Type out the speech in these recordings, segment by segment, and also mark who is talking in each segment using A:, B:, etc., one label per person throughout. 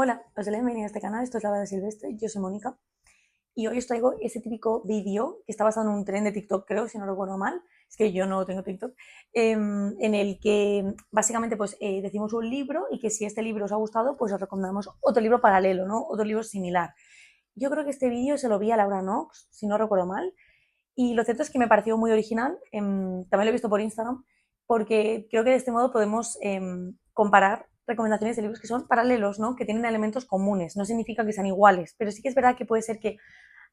A: Hola, os doy la bienvenida a este canal, esto es La Vada Silvestre, yo soy Mónica y hoy os traigo ese típico vídeo que está basado en un tren de TikTok, creo, si no recuerdo mal, es que yo no tengo TikTok, en el que básicamente pues decimos un libro y que si este libro os ha gustado pues os recomendamos otro libro paralelo, ¿no? Otro libro similar. Yo creo que este vídeo se lo vi a Laura Knox, si no recuerdo mal, y lo cierto es que me pareció muy original, también lo he visto por Instagram, porque creo que de este modo podemos comparar recomendaciones de libros que son paralelos, ¿no? Que tienen elementos comunes. No significa que sean iguales, pero sí que es verdad que puede ser que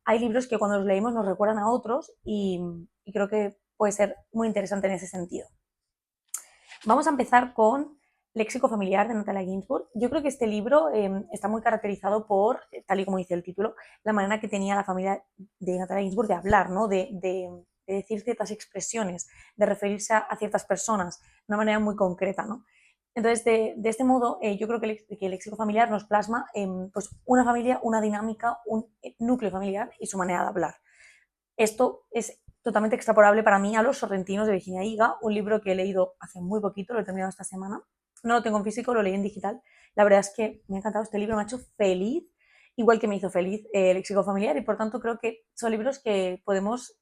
A: hay libros que cuando los leemos nos recuerdan a otros y creo que puede ser muy interesante en ese sentido. Vamos a empezar con Léxico familiar de Natalia Ginsburg. Yo creo que este libro está muy caracterizado por, tal y como dice el título, la manera que tenía la familia de Natalia Ginsburg de hablar, ¿no? de decir ciertas expresiones, de referirse a ciertas personas de una manera muy concreta, ¿no? Entonces, de este modo, yo creo que el léxico familiar nos plasma pues una familia, una dinámica, un núcleo familiar y su manera de hablar. Esto es totalmente extrapolable para mí a Los Sorrentinos de Virginia Higa, un libro que he leído hace muy poquito, lo he terminado esta semana. No lo tengo en físico, lo leí en digital. La verdad es que me ha encantado este libro, me ha hecho feliz, igual que me hizo feliz el léxico familiar, y por tanto creo que son libros que podemos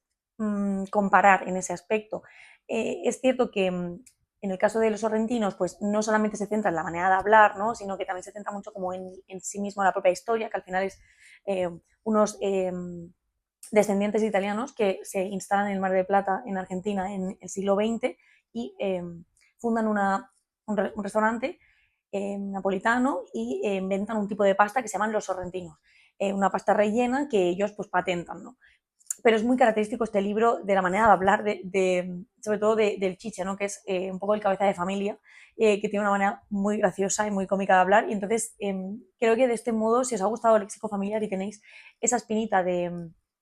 A: comparar en ese aspecto. Es cierto que en el caso de Los Sorrentinos, pues no solamente se centra en la manera de hablar, ¿no? Sino que también se centra mucho como en sí mismo la propia historia, que al final es unos descendientes de italianos que se instalan en el Mar del Plata, en Argentina, en el siglo XX y fundan un restaurante napolitano y inventan un tipo de pasta que se llaman los sorrentinos, una pasta rellena que ellos pues patentan, ¿no? Pero es muy característico este libro de la manera de hablar, sobre todo del Chicha, ¿no? Que es un poco el cabeza de familia, que tiene una manera muy graciosa y muy cómica de hablar. Y entonces creo que de este modo, si os ha gustado el léxico familiar y tenéis esa espinita de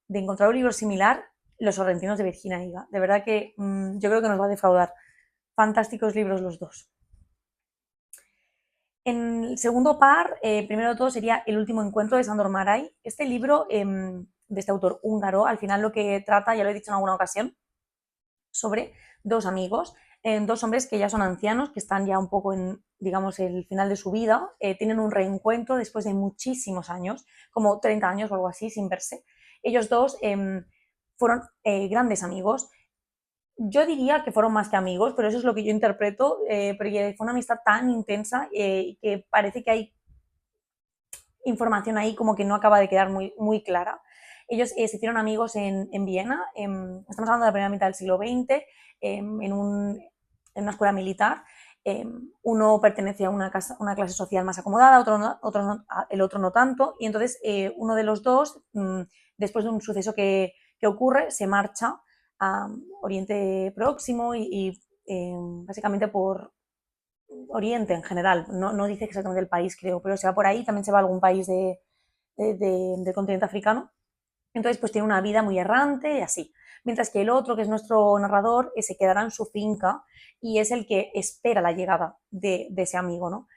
A: encontrar un libro similar, Los Sorrentinos de Virginia Higa. De verdad que yo creo que nos va a defraudar. Fantásticos libros los dos. En el segundo par, primero de todo, sería El último encuentro de Sándor Márai. Este libro de este autor húngaro, al final lo que trata, ya lo he dicho en alguna ocasión, sobre dos amigos, dos hombres que ya son ancianos, que están ya un poco en, digamos, el final de su vida, tienen un reencuentro después de muchísimos años, como 30 años o algo así, sin verse. Ellos dos fueron grandes amigos. Yo diría que fueron más que amigos, pero eso es lo que yo interpreto, porque fue una amistad tan intensa que parece que hay información ahí como que no acaba de quedar muy clara. Ellos se hicieron amigos en Viena, estamos hablando de la primera mitad del siglo XX, en una escuela militar. Uno pertenecía a una clase social más acomodada, el otro no tanto, y entonces uno de los dos, después de un suceso que ocurre, se marcha a Oriente Próximo y básicamente por, Oriente en general, no dice exactamente el país, creo, pero se va por ahí, también se va a algún país del continente africano. Entonces, pues tiene una vida muy errante y así. Mientras que el otro, que es nuestro narrador, se quedará en su finca y es el que espera la llegada de ese amigo, ¿no?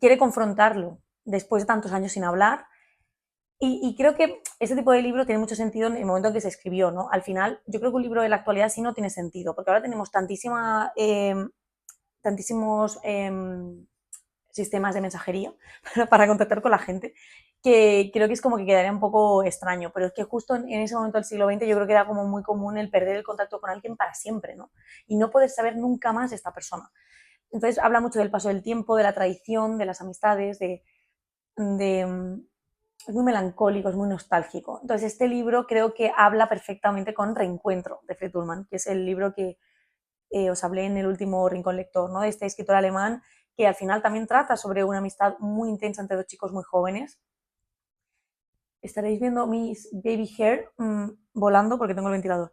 A: Quiere confrontarlo después de tantos años sin hablar y creo que ese tipo de libro tiene mucho sentido en el momento en que se escribió, ¿no? Al final, yo creo que un libro de la actualidad sí no tiene sentido, porque ahora tenemos tantísimos sistemas de mensajería para contactar con la gente, que creo que es como que quedaría un poco extraño, pero es que justo en ese momento del siglo XX yo creo que era como muy común el perder el contacto con alguien para siempre, ¿no? Y no poder saber nunca más de esta persona. Entonces habla mucho del paso del tiempo, de la tradición, de las amistades, de es muy melancólico, es muy nostálgico. Entonces este libro creo que habla perfectamente con Reencuentro de Fred Ullman, que es el libro que os hablé en el último Rincón Lector, ¿no? De este escritor alemán que al final también trata sobre una amistad muy intensa entre dos chicos muy jóvenes. Estaréis viendo mis baby hair volando porque tengo el ventilador.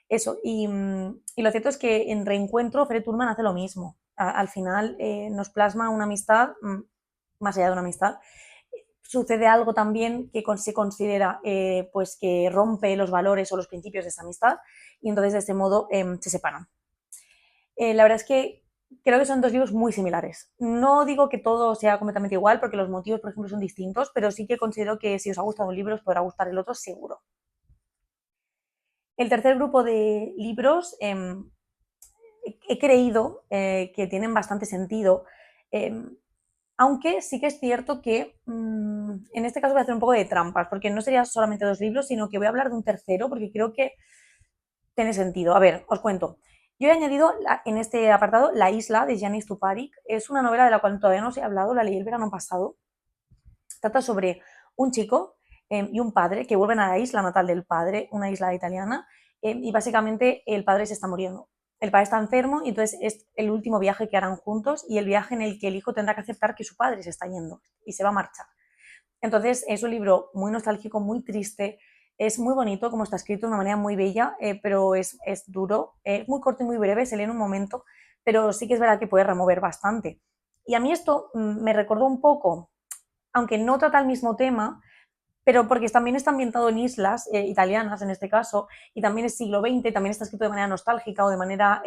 A: Eso, y lo cierto es que en Reencuentro Fred Turman hace lo mismo. Al final nos plasma una amistad, más allá de una amistad. Sucede algo también que se considera pues que rompe los valores o los principios de esa amistad y entonces de este modo se separan. La verdad es que creo que son dos libros muy similares. No digo que todo sea completamente igual, porque los motivos, por ejemplo, son distintos, pero sí que considero que si os ha gustado un libro, os podrá gustar el otro seguro. El tercer grupo de libros he creído que tienen bastante sentido. Aunque sí que es cierto que en este caso voy a hacer un poco de trampas, porque no sería solamente 2 libros, sino que voy a hablar de un tercero, porque creo que tiene sentido. A ver, os cuento. Yo he añadido en este apartado La isla de Yanis Tuparik. Es una novela de la cual todavía no os he hablado, la leí el verano pasado. Trata sobre un chico y un padre que vuelven a la isla natal del padre, una isla italiana, y básicamente el padre se está muriendo. El padre está enfermo y entonces es el último viaje que harán juntos y el viaje en el que el hijo tendrá que aceptar que su padre se está yendo y se va a marchar. Entonces es un libro muy nostálgico, muy triste, es muy bonito como está escrito de una manera muy bella, pero es duro, es muy corto y muy breve, se lee en un momento, pero sí que es verdad que puede remover bastante. Y a mí esto me recordó un poco, aunque no trata el mismo tema, pero porque también está ambientado en islas italianas en este caso, y también es siglo XX, también está escrito de manera nostálgica o de manera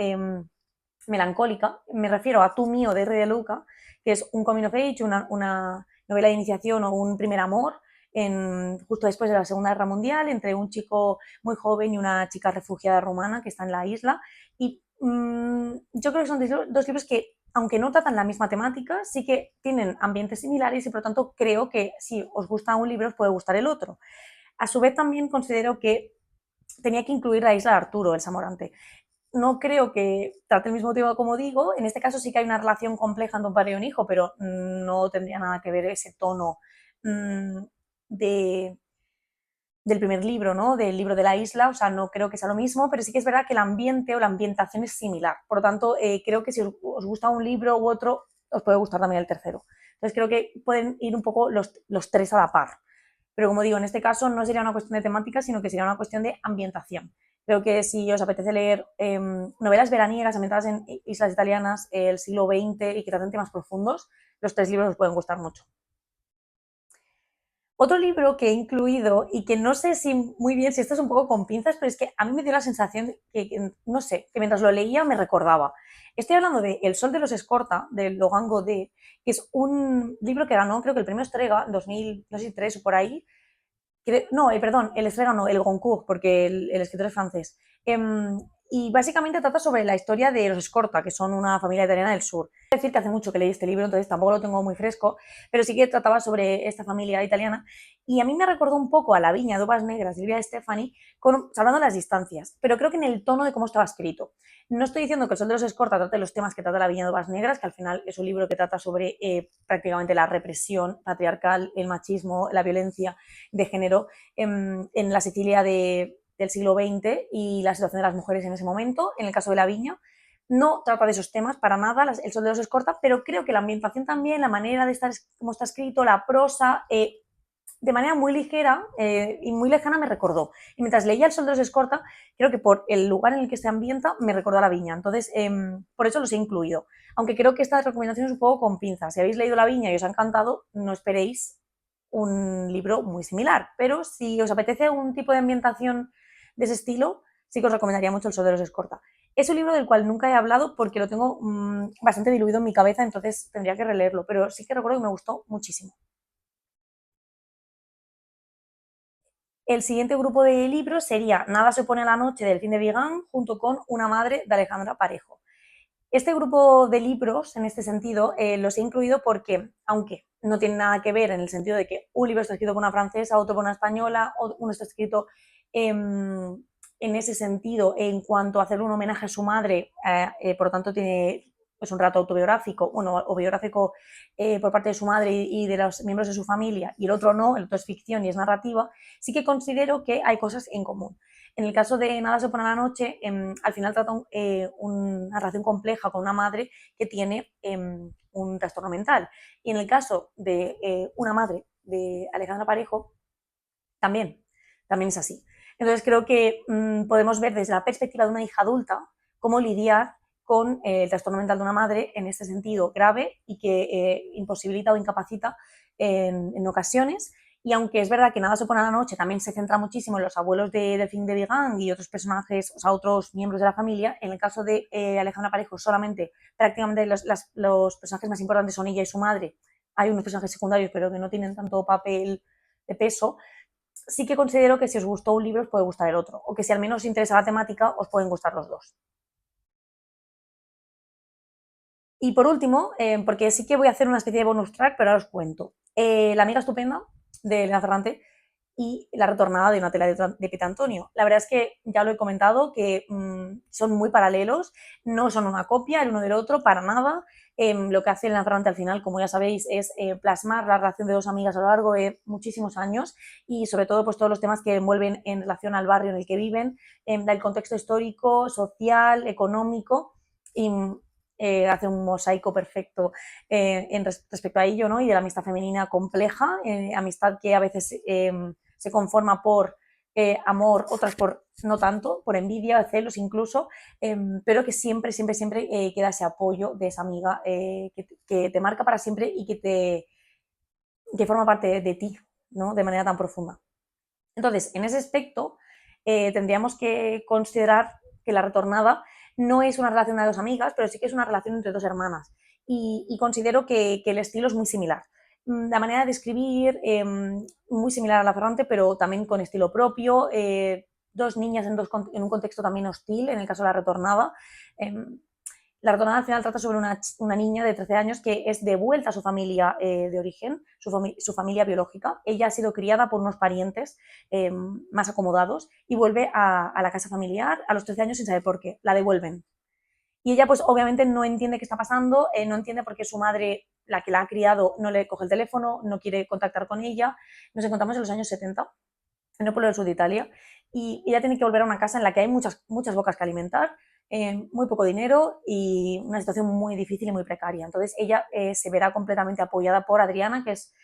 A: melancólica. Me refiero a Tú mío de R. de Luca, que es un coming of age, una novela de iniciación o un primer amor justo después de la Segunda Guerra Mundial entre un chico muy joven y una chica refugiada rumana que está en la isla. Y yo creo que son 2 libros que, aunque no tratan la misma temática, sí que tienen ambientes similares y por lo tanto creo que si os gusta un libro os puede gustar el otro. A su vez también considero que tenía que incluir la isla de Arturo, el Samorante. No creo que trate el mismo tema como digo, en este caso sí que hay una relación compleja entre un padre y un hijo, pero no tendría nada que ver ese tono mmm, de, del primer libro, ¿no? Del libro de la isla, o sea, no creo que sea lo mismo, pero sí que es verdad que el ambiente o la ambientación es similar. Por lo tanto, creo que si os gusta un libro u otro, os puede gustar también el tercero. Entonces creo que pueden ir un poco los tres a la par. Pero como digo, en este caso no sería una cuestión de temática, sino que sería una cuestión de ambientación. Creo que si os apetece leer novelas veraniegas ambientadas en islas italianas el siglo XX y que traten temas profundos, los 3 libros os pueden gustar mucho. Otro libro que he incluido y que no sé si muy bien si esto es un poco con pinzas, pero es que a mí me dio la sensación de no sé, que mientras lo leía me recordaba. Estoy hablando de El sol de los Escorta, de Logan Godet, que es un libro que ganó, creo que el premio Estrega, en 2000, no sé si 3 o por ahí, no, perdón, el Estrega no, el Goncourt, porque el escritor es francés. Y básicamente trata sobre la historia de los Escorta, que son una familia italiana del sur. Es decir que hace mucho que leí este libro, entonces tampoco lo tengo muy fresco, pero sí que trataba sobre esta familia italiana. Y a mí me recordó un poco a La viña de uvas negras de Silvia Stefani, salvando las distancias, pero creo que en el tono de cómo estaba escrito. No estoy diciendo que el sol de los Escorta trate los temas que trata La viña de uvas negras, que al final es un libro que trata sobre prácticamente la represión patriarcal, el machismo, la violencia de género en la Sicilia del siglo XX y la situación de las mujeres en ese momento. En el caso de La viña, no trata de esos temas para nada, El sol de los Escorta, pero creo que la ambientación también, la manera de estar, cómo está escrito, la prosa, de manera muy ligera y muy lejana me recordó. Y mientras leía El sol de los Escorta, creo que por el lugar en el que se ambienta me recordó a La viña. Entonces, por eso los he incluido. Aunque creo que esta recomendación es un poco con pinzas. Si habéis leído La viña y os ha encantado, no esperéis un libro muy similar. Pero si os apetece un tipo de ambientación de ese estilo, sí que os recomendaría mucho El sol de los Escorta. Es un libro del cual nunca he hablado porque lo tengo bastante diluido en mi cabeza, entonces tendría que releerlo, pero sí que recuerdo que me gustó muchísimo. El siguiente grupo de libros sería Nada se opone a la noche del fin de Vigan junto con Una madre de Alejandra Parejo. Este grupo de libros, en este sentido, los he incluido porque, aunque no tiene nada que ver en el sentido de que un libro está escrito por una francesa, otro por una española, uno está escrito en ese sentido en cuanto a hacer un homenaje a su madre, por lo tanto tiene pues, un relato autobiográfico, bueno, o biográfico por parte de su madre y de los miembros de su familia, y el otro no, el otro es ficción y es narrativa, sí que considero que hay cosas en común. En el caso de Nada se pone a la noche, al final trata una relación compleja con una madre que tiene un trastorno mental. Y en el caso de Una madre de Alejandra Parejo, también, también es así. Entonces creo que podemos ver desde la perspectiva de una hija adulta cómo lidiar con el trastorno mental de una madre en este sentido grave y que imposibilita o incapacita en ocasiones. Y aunque es verdad que Nada se pone a la noche, también se centra muchísimo en los abuelos de Delfín de Vigan y otros personajes, o sea, otros miembros de la familia. En el caso de Alejandra Parejo, solamente prácticamente los personajes más importantes son ella y su madre. Hay unos personajes secundarios, pero que no tienen tanto papel de peso. Sí que considero que si os gustó un libro os puede gustar el otro, o que si al menos os interesa la temática os pueden gustar los dos. Y por último, porque sí que voy a hacer una especie de bonus track, pero ahora os cuento. La amiga estupenda de Elena Ferrante y la retornada de una tela de Piet Antonio. La verdad es que ya lo he comentado, que son muy paralelos, no son una copia el uno del otro, para nada. Lo que hace Elena Ferrante al final, como ya sabéis, es plasmar la relación de dos amigas a lo largo de muchísimos años y sobre todo pues todos los temas que envuelven en relación al barrio en el que viven, el contexto histórico, social, económico y hace un mosaico perfecto respecto a ello, ¿no? Y de la amistad femenina compleja, amistad que a veces se conforma por amor, otras por no tanto, por envidia, celos incluso, pero que siempre, siempre, siempre queda ese apoyo de esa amiga que te marca para siempre y que forma parte de ti, ¿no? De manera tan profunda. Entonces, en ese aspecto, tendríamos que considerar que la retornada no es una relación de dos amigas, pero sí que es una relación entre dos hermanas. Y considero que el estilo es muy similar. La manera de escribir, muy similar a la Ferrante, pero también con estilo propio. Dos niñas en un contexto también hostil, en el caso de la retornada. La retornada al final trata sobre una niña de 13 años que es devuelta a su familia de origen, su familia biológica. Ella ha sido criada por unos parientes más acomodados y vuelve a la casa familiar a los 13 años sin saber por qué. La devuelven. Y ella pues obviamente no entiende qué está pasando, no entiende por qué su madre, la que la ha criado, no le coge el teléfono, no quiere contactar con ella. Nos encontramos en los años 70 en el pueblo del sur de Italia, y ella tiene que volver a una casa en la que hay muchas, muchas bocas que alimentar, muy poco dinero y una situación muy difícil y muy precaria. Entonces ella se verá completamente apoyada por Adriana, que es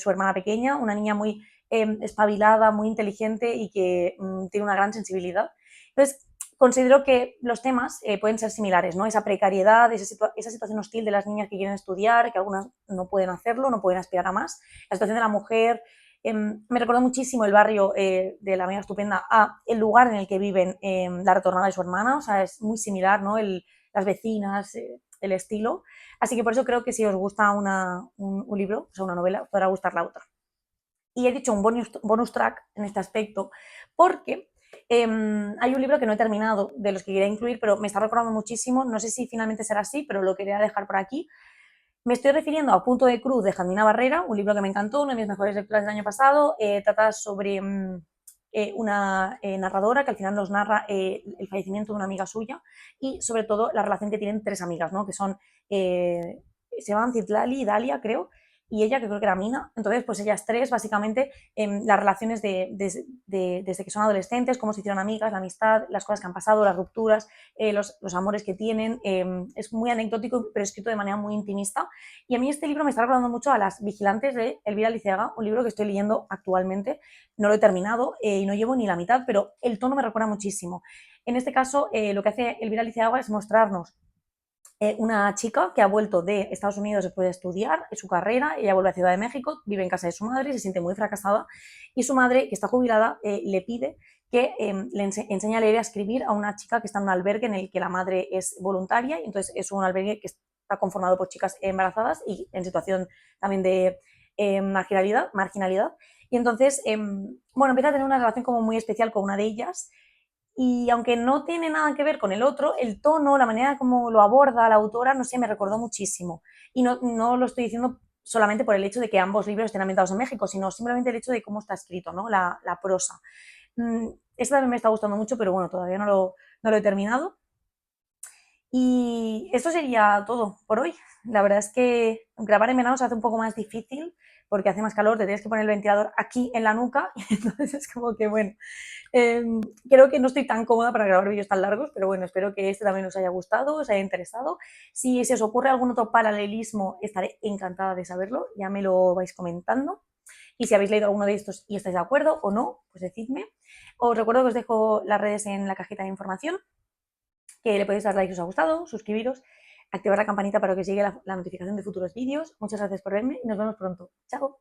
A: su hermana pequeña, una niña muy espabilada, muy inteligente y que tiene una gran sensibilidad. Entonces, considero que los temas pueden ser similares, ¿no? Esa precariedad, esa situación hostil de las niñas que quieren estudiar, que algunas no pueden hacerlo, no pueden aspirar a más, la situación de la mujer. Me recordó muchísimo el barrio de la amiga estupenda a el lugar en el que viven la retornada y su hermana, o sea, es muy similar, ¿no? Las vecinas, el estilo. Así que por eso creo que si os gusta un libro, o sea, una novela, os podrá gustar la otra. Y he dicho un bonus track en este aspecto porque hay un libro que no he terminado de los que quería incluir, pero me está recordando muchísimo, no sé si finalmente será así, pero lo quería dejar por aquí. Me estoy refiriendo a Punto de Cruz de Jandina Barrera, un libro que me encantó, una de mis mejores lecturas del año pasado. Trata sobre una narradora que al final nos narra el fallecimiento de una amiga suya y sobre todo la relación que tienen tres amigas, ¿no? Que son, se llaman Citlali y Dalia, creo, y ella, que creo que era Mina. Entonces, pues ellas tres, básicamente, las relaciones desde que son adolescentes, cómo se hicieron amigas, la amistad, las cosas que han pasado, las rupturas, los amores que tienen. Es muy anecdótico, pero escrito de manera muy intimista. Y a mí este libro me está recordando mucho a Las Vigilantes de Elvira Liceaga, un libro que estoy leyendo actualmente. No lo he terminado y no llevo ni la mitad, pero el tono me recuerda muchísimo. En este caso, lo que hace Elvira Liceaga es mostrarnos una chica que ha vuelto de Estados Unidos después de estudiar su carrera. Ella vuelve a Ciudad de México, vive en casa de su madre, se siente muy fracasada y su madre, que está jubilada, le pide que le enseñe a leer y a escribir a una chica que está en un albergue en el que la madre es voluntaria, y entonces es un albergue que está conformado por chicas embarazadas y en situación también de marginalidad. Y entonces, bueno, empieza a tener una relación como muy especial con una de ellas, y aunque no tiene nada que ver con el otro, el tono, la manera como lo aborda la autora, no sé, me recordó muchísimo. Y no lo estoy diciendo solamente por el hecho de que ambos libros estén ambientados en México, sino simplemente el hecho de cómo está escrito, ¿no? La prosa. Esta también me está gustando mucho, pero bueno, todavía no lo he terminado. Y esto sería todo por hoy. La verdad es que grabar en verano se hace un poco más difícil porque hace más calor, te tienes que poner el ventilador aquí en la nuca, y entonces es como que, bueno, creo que no estoy tan cómoda para grabar vídeos tan largos, pero bueno, espero que este también os haya gustado, os haya interesado. Si se os ocurre algún otro paralelismo, estaré encantada de saberlo, ya me lo vais comentando. Y si habéis leído alguno de estos y estáis de acuerdo o no, pues decidme. Os recuerdo que os dejo las redes en la cajita de información, que le podéis dar like si os ha gustado, suscribiros, activar la campanita para que os llegue la notificación de futuros vídeos. Muchas gracias por verme y nos vemos pronto. Chao.